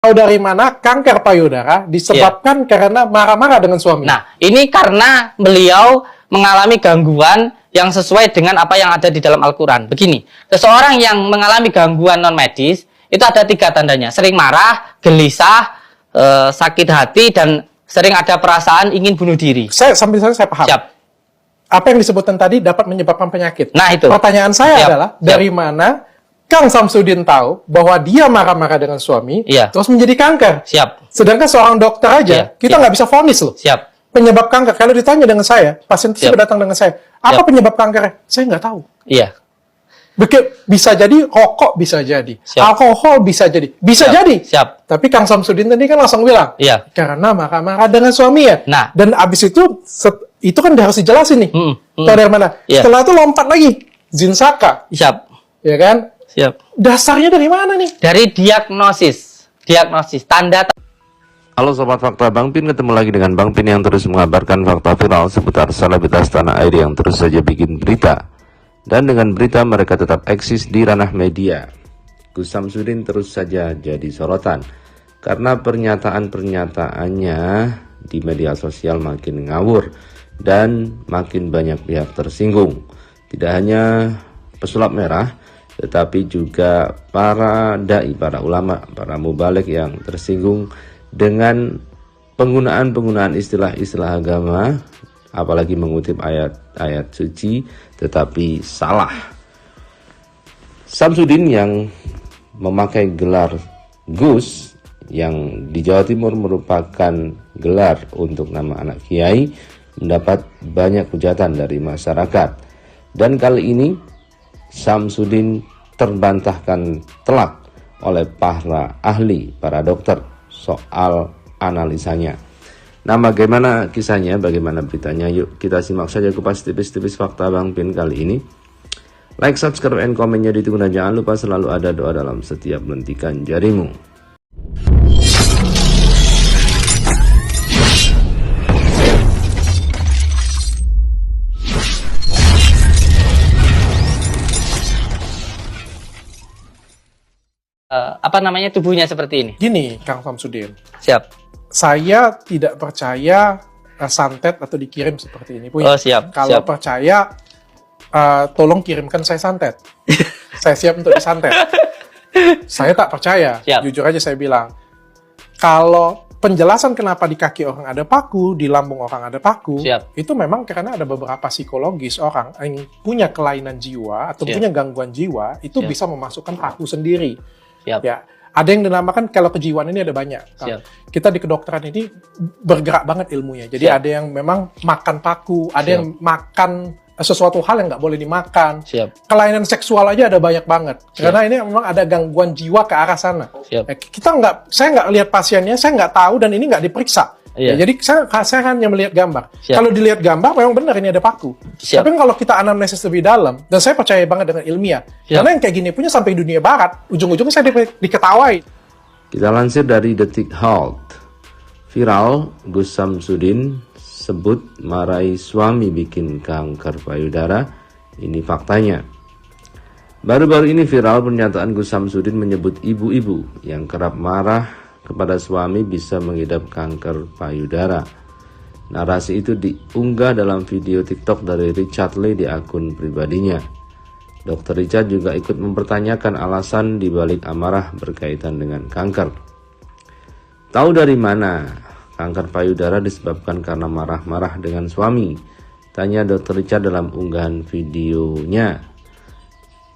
Tahu dari mana kanker payudara disebabkan karena marah-marah dengan suami? Nah, ini karena beliau mengalami gangguan yang sesuai dengan apa yang ada di dalam Al-Quran. Begini, seseorang yang mengalami gangguan non-medis, itu ada 3 tandanya. Sering marah, gelisah, sakit hati, dan sering ada perasaan ingin bunuh diri. Sambil saya paham. Siap. Apa yang disebutkan tadi dapat menyebabkan penyakit. Nah, itu. Pertanyaan saya Siap. adalah, dari mana Kang Samsudin tahu bahwa dia marah-marah dengan suami, terus menjadi kanker? Siap. Sedangkan seorang dokter aja, kita nggak bisa vonis loh. Siap. Penyebab kanker, kalau ditanya dengan saya, pasien tersebut datang dengan saya, apa penyebab kankernya? Saya nggak tahu. Iya. Bisa jadi rokok, bisa jadi alkohol, bisa jadi, jadi. Siap. Tapi Kang Samsudin tadi kan langsung bilang, karena marah-marah dengan suami ya. Nah. Dan abis itu kan harus dijelasin nih. Tahu dari mana? Setelah itu lompat lagi, Zinsaka. Siap. Ya kan? Siap. Dasarnya dari mana nih? Dari diagnosis, tanda. Halo Sobat Fakta, Bang Pin ketemu lagi dengan Bang Pin yang terus mengabarkan fakta viral seputar selebritas tanah air yang terus saja bikin berita. Dan dengan berita mereka tetap eksis di ranah media. Gus Samsudin terus saja jadi sorotan karena pernyataan-pernyataannya di media sosial makin ngawur dan makin banyak pihak tersinggung. Tidak hanya pesulap merah, tetapi juga para dai, para ulama, para mubalik yang tersinggung dengan penggunaan istilah-istilah agama, apalagi mengutip ayat-ayat suci, tetapi salah. Samsudin yang memakai gelar Gus, yang di Jawa Timur merupakan gelar untuk nama anak kiai, mendapat banyak hujatan dari masyarakat. Dan kali ini Samsudin terbantahkan telak oleh para ahli, para dokter soal analisanya. Nah, bagaimana kisahnya, bagaimana beritanya? Yuk kita simak saja kupas tipis-tipis fakta Bang Pin kali ini. Like, subscribe, and komennya ditunggu, dan jangan lupa selalu ada doa dalam setiap mentikan jarimu. Tubuhnya seperti ini. Gini, Kang Samsudin. Siap. Saya tidak percaya santet atau dikirim seperti ini. Oh, siap. Kalau percaya, tolong kirimkan saya santet. Saya siap untuk disantet. Saya tak percaya. Siap. Jujur aja saya bilang. Kalau penjelasan kenapa di kaki orang ada paku, di lambung orang ada paku, itu memang karena ada beberapa psikologis orang yang punya kelainan jiwa atau punya gangguan jiwa, itu bisa memasukkan paku sendiri. Ya, ada yang dinamakan, kalau kejiwaan ini ada banyak. Kita di kedokteran ini bergerak banget ilmunya. Jadi ada yang memang makan paku, ada yang makan sesuatu hal yang nggak boleh dimakan. Kelainan seksual aja ada banyak banget. Karena ini memang ada gangguan jiwa ke arah sana. Saya nggak lihat pasiennya, saya nggak tahu, dan ini nggak diperiksa. Ya, jadi saya hanya melihat gambar. Kalau dilihat gambar, memang benar ini ada paku. Tapi kalau kita anamnesis lebih dalam, dan saya percaya banget dengan ilmiah, karena yang kayak gini punya sampai dunia barat, ujung-ujungnya saya diketawai. Kita lansir dari Detik Health. Viral, Gus Samsudin sebut marahi suami bikin kanker payudara. Ini faktanya. Baru-baru ini viral pernyataan Gus Samsudin menyebut ibu-ibu yang kerap marah kepada suami bisa mengidap kanker payudara. Narasi itu diunggah dalam video TikTok dari Richard Lee di akun pribadinya. Dr. Richard juga ikut mempertanyakan alasan dibalik amarah berkaitan dengan kanker. Tahu dari mana kanker payudara disebabkan karena marah-marah dengan suami? Tanya Dr. Richard dalam unggahan videonya.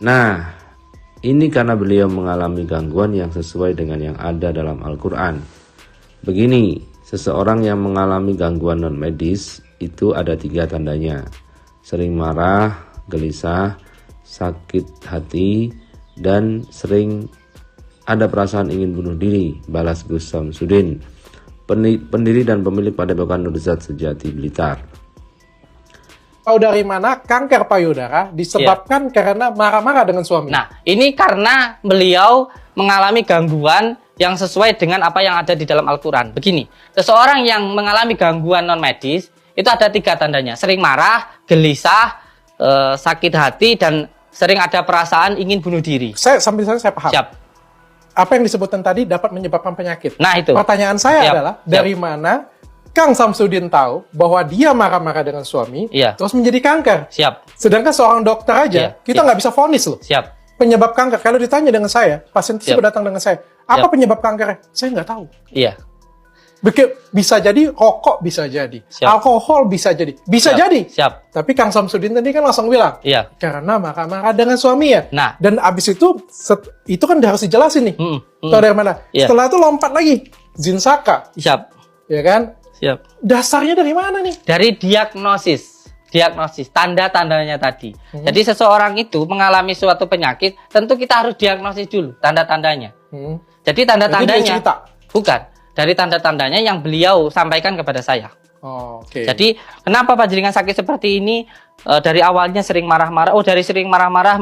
Nah, ini karena beliau mengalami gangguan yang sesuai dengan yang ada dalam Al-Quran. Begini, seseorang yang mengalami gangguan non-medis itu ada 3 tandanya. Sering marah, gelisah, sakit hati, dan sering ada perasaan ingin bunuh diri, balas Gus Samsudin, pendiri dan pemilik Padepokan Nuruzat Sejati Blitar. Tahu dari mana kanker payudara disebabkan karena marah-marah dengan suami? Nah, ini karena beliau mengalami gangguan yang sesuai dengan apa yang ada di dalam Al-Quran. Begini, seseorang yang mengalami gangguan non-medis, itu ada 3 tandanya. Sering marah, gelisah, sakit hati, dan sering ada perasaan ingin bunuh diri. Sambil saya paham. Siap. apa yang disebutkan tadi dapat menyebabkan penyakit. Nah itu. Pertanyaan saya Siap. adalah dari mana Kang Samsudin tahu bahwa dia marah-marah dengan suami, terus menjadi kanker. Siap. Sedangkan seorang dokter aja, kita nggak bisa vonis loh. Siap. Penyebab kanker, kalau ditanya dengan saya, pasien tersebut datang dengan saya, apa penyebab kankernya? Saya nggak tahu. Iya. Bisa jadi rokok, bisa jadi alkohol, bisa jadi, jadi. Siap. Tapi Kang Samsudin tadi kan langsung bilang, karena marah-marah dengan suaminya. Nah, dan abis itu kan harus dijelasin nih. Tahu dari mana? Setelah itu lompat lagi, Zinsaka. Siap. Ya kan? Siap. Dasarnya dari mana nih? Dari diagnosis, tanda-tandanya tadi. Jadi seseorang itu mengalami suatu penyakit, tentu kita harus diagnosis dulu tanda-tandanya. Jadi tanda-tandanya bukan. Dari tanda-tandanya yang beliau sampaikan kepada saya. Jadi kenapa panjenengan sakit seperti ini? Dari awalnya sering marah-marah. Dari sering marah-marah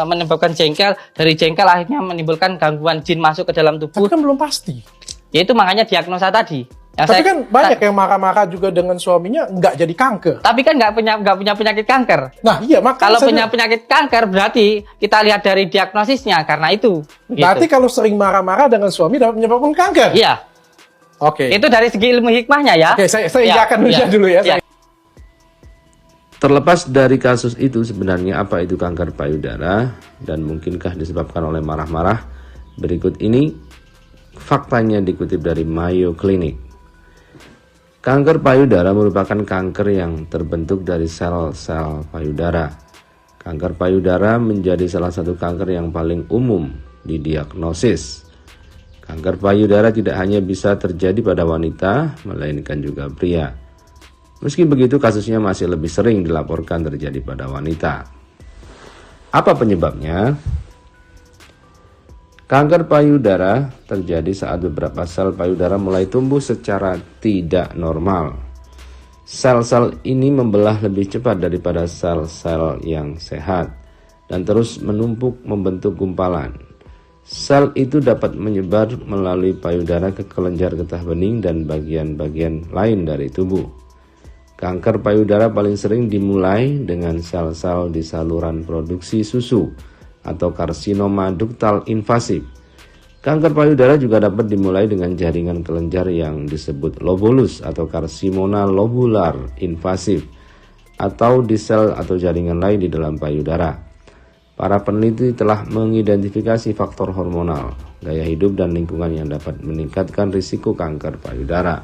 menyebabkan jengkel. Dari jengkel akhirnya menimbulkan gangguan jin masuk ke dalam tubuh. Tapi kan belum pasti. Yaitu makanya diagnosa tadi. Tapi kan banyak yang marah-marah juga dengan suaminya nggak jadi kanker. Tapi kan nggak punya penyakit kanker. Nah iya, makanya kalau punya penyakit kanker berarti kita lihat dari diagnosisnya karena itu. Berarti kalau sering marah-marah dengan suami dapat menyebabkan kanker. Iya. Itu dari segi ilmu hikmahnya ya. Saya iakan dulu ya. Terlepas dari kasus itu, sebenarnya apa itu kanker payudara dan mungkinkah disebabkan oleh marah-marah? Berikut ini faktanya dikutip dari Mayo Clinic. Kanker payudara merupakan kanker yang terbentuk dari sel-sel payudara. Kanker payudara menjadi salah satu kanker yang paling umum didiagnosis. Kanker payudara tidak hanya bisa terjadi pada wanita, melainkan juga pria. Meski begitu, kasusnya masih lebih sering dilaporkan terjadi pada wanita. Apa penyebabnya? Kanker payudara terjadi saat beberapa sel payudara mulai tumbuh secara tidak normal. Sel-sel ini membelah lebih cepat daripada sel-sel yang sehat dan terus menumpuk membentuk gumpalan. Sel itu dapat menyebar melalui payudara ke kelenjar getah bening dan bagian-bagian lain dari tubuh. Kanker payudara paling sering dimulai dengan sel-sel di saluran produksi susu atau karsinoma duktal invasif. Kanker payudara juga dapat dimulai dengan jaringan kelenjar yang disebut lobulus atau karsinoma lobular invasif atau di sel atau jaringan lain di dalam payudara. Para peneliti telah mengidentifikasi faktor hormonal, gaya hidup, dan lingkungan yang dapat meningkatkan risiko kanker payudara.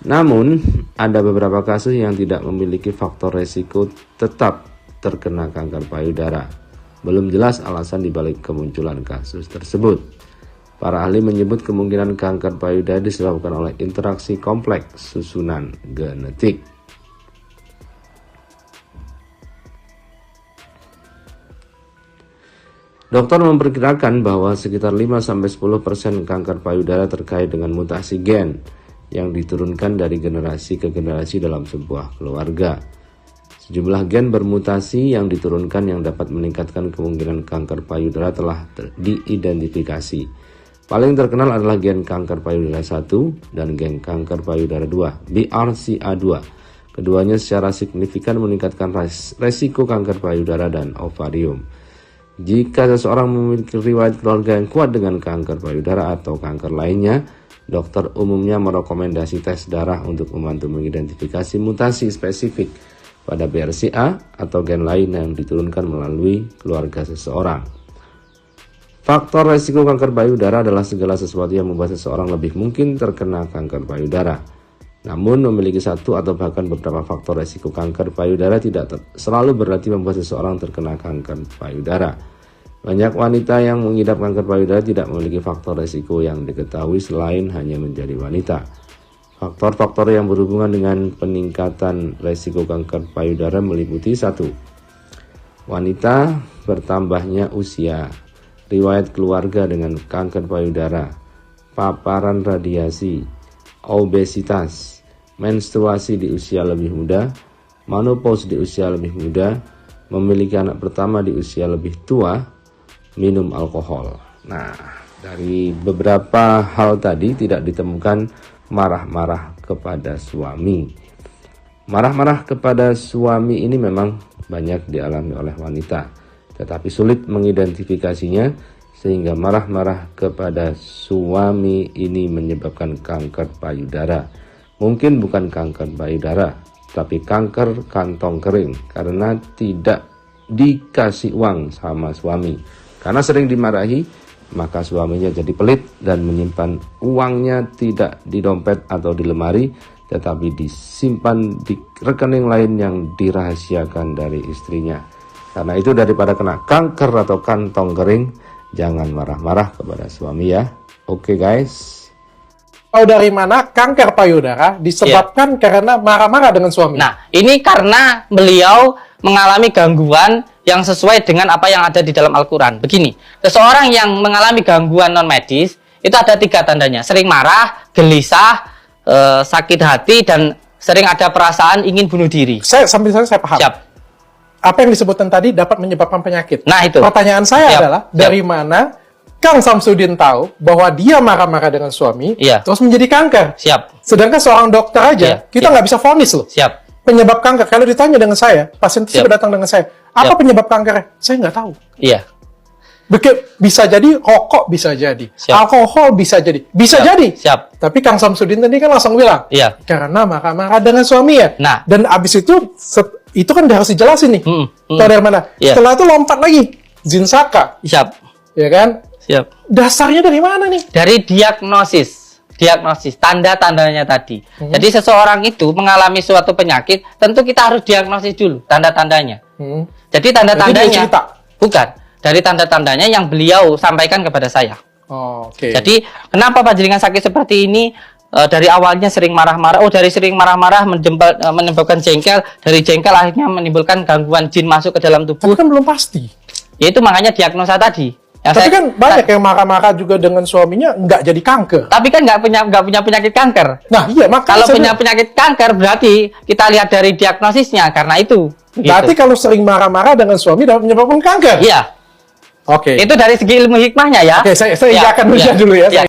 Namun, ada beberapa kasus yang tidak memiliki faktor risiko tetap terkena kanker payudara. Belum jelas alasan dibalik kemunculan kasus tersebut. Para ahli menyebut kemungkinan kanker payudara disebabkan oleh interaksi kompleks susunan genetik. Dokter memperkirakan bahwa sekitar 5-10% kanker payudara terkait dengan mutasi gen yang diturunkan dari generasi ke generasi dalam sebuah keluarga. Sejumlah gen bermutasi yang diturunkan yang dapat meningkatkan kemungkinan kanker payudara telah diidentifikasi. Paling terkenal adalah gen kanker payudara 1 dan gen kanker payudara 2, BRCA2. Keduanya secara signifikan meningkatkan resiko kanker payudara dan ovarium. Jika seseorang memiliki riwayat keluarga yang kuat dengan kanker payudara atau kanker lainnya, dokter umumnya merekomendasi tes darah untuk membantu mengidentifikasi mutasi spesifik pada BRCA atau gen lain yang diturunkan melalui keluarga seseorang. Faktor resiko kanker payudara adalah segala sesuatu yang membuat seseorang lebih mungkin terkena kanker payudara. Namun memiliki satu atau bahkan beberapa faktor resiko kanker payudara tidak selalu berarti membuat seseorang terkena kanker payudara. Banyak wanita yang mengidap kanker payudara tidak memiliki faktor resiko yang diketahui selain hanya menjadi wanita. Faktor-faktor yang berhubungan dengan peningkatan resiko kanker payudara meliputi 1. Wanita bertambahnya usia, riwayat keluarga dengan kanker payudara, paparan radiasi, obesitas, menstruasi di usia lebih muda, menopause di usia lebih muda, memiliki anak pertama di usia lebih tua, minum alkohol. Nah, dari beberapa hal tadi tidak ditemukan marah-marah kepada suami. Marah-marah kepada suami ini memang banyak dialami oleh wanita, tetapi sulit mengidentifikasinya sehingga marah-marah kepada suami ini menyebabkan kanker payudara. Mungkin bukan kanker payudara, tapi kanker kantong kering karena tidak dikasih uang sama suami. Karena sering dimarahi, maka suaminya jadi pelit dan menyimpan uangnya tidak di dompet atau di lemari, tetapi disimpan di rekening lain yang dirahasiakan dari istrinya. Karena itu daripada kena kanker atau kantong kering, jangan marah-marah kepada suami ya. Oke guys. Tahu dari mana kanker payudara disebabkan karena marah-marah dengan suami? Nah, ini karena beliau mengalami gangguan yang sesuai dengan apa yang ada di dalam Al-Quran. Begini, seseorang yang mengalami gangguan non-medis, itu ada 3 tandanya. Sering marah, gelisah, sakit hati, dan sering ada perasaan ingin bunuh diri. Saya paham. Siap. Apa yang disebutkan tadi dapat menyebabkan penyakit. Nah, itu. Pertanyaan saya Siap. adalah, dari mana Kang Samsudin tahu bahwa dia marah-marah dengan suami, terus menjadi kanker? Siap. Sedangkan seorang dokter aja, kita nggak bisa vonis loh. Siap. Penyebab kanker, kalau ditanya dengan saya, pasien tersebut datang dengan saya, apa penyebab kankernya? Saya nggak tahu. Iya. Bisa jadi rokok, bisa jadi alkohol, bisa jadi, jadi. Siap. Tapi Kang Samsudin tadi kan langsung bilang, karena marah-marah dengan suami ya. Nah. Dan abis itu kan harus dijelasin nih. Tahu dari mana? Setelah itu lompat lagi, Jin Saka. Siap. Ya kan? Siap. Dasarnya dari mana nih? Dari diagnosis, tanda-tandanya tadi. Jadi seseorang itu mengalami suatu penyakit, tentu kita harus diagnosis dulu tanda-tandanya. Jadi tanda-tandanya bukan dari tanda-tandanya yang beliau sampaikan kepada saya. Oke. Jadi kenapa panjenengan sakit seperti ini? Dari awalnya sering marah-marah. Dari sering marah-marah menyebabkan jengkel. Dari jengkel akhirnya menimbulkan gangguan jin masuk ke dalam tubuh. Tapi kan belum pasti. Ya itu makanya diagnosa tadi. Tapi kan banyak yang marah-marah juga dengan suaminya nggak jadi kanker. Tapi kan nggak punya penyakit kanker. Nah iya, makanya kalau punya penyakit kanker berarti kita lihat dari diagnosisnya karena itu. Berarti kalau sering marah-marah dengan suami dapat menyebabkan kanker. Iya. Oke. Itu dari segi ilmu hikmahnya ya. Oke, saya akan dulu ya.